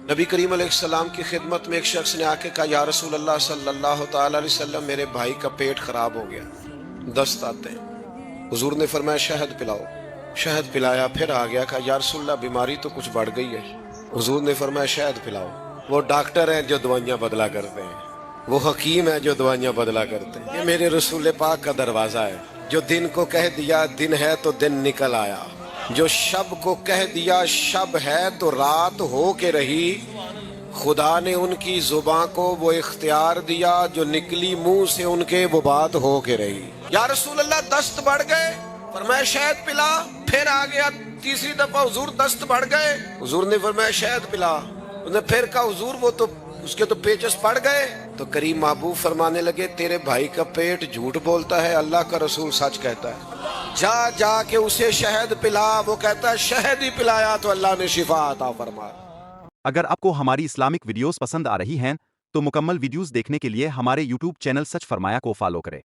नबी करीम अलैहिस्सलाम की खिदमत में एक शख्स ने आके कहा, या रसूल अल्लाह सल्लल्लाहु ताला अलैहि वसल्लम, मेरे भाई का पेट खराब हो गया, दस्त आते हैं। हुजूर ने फरमाया शहद पिलाओ। शहद पिलाया, फिर आ गया, कहा या रसूल अल्लाह बीमारी तो कुछ बढ़ गई है। हुजूर ने फरमाया शहद पिलाओ। वो डॉक्टर हैं जो दवाइयाँ बदला करते हैं, वो हकीम है जो दवाइयाँ बदला करते हैं। ये मेरे रसूल पाक का दरवाज़ा है। जो दिन को कह दिया दिन है तो दिन निकल आया, जो शब को कह दिया शब है तो रात हो के रही। खुदा ने उनकी जुबां को वो इख्तियार दिया, जो निकली मुंह से उनके वो बात हो के रही। या रसूल अल्लाह दस्त बढ़ गए, फरमाया शहद पिला। फिर आ गया तीसरी दफा, हुजूर दस्त बढ़ गए। हुजूर ने फरमाया शहद पिला। उसने फिर कहा हुजूर वो तो उसके तो पेचस पड़ गए। तो करीम महबूब फरमाने लगे, तेरे भाई का पेट झूठ बोलता है, अल्लाह का रसूल सच कहता है। जा जा के उसे शहद पिला। वो कहता है शहद ही पिलाया तो अल्लाह ने शिफा अता फरमाया। अगर आपको हमारी इस्लामिक वीडियोस पसंद आ रही हैं तो मुकम्मल वीडियोस देखने के लिए हमारे YouTube चैनल सच फरमाया को फॉलो करें।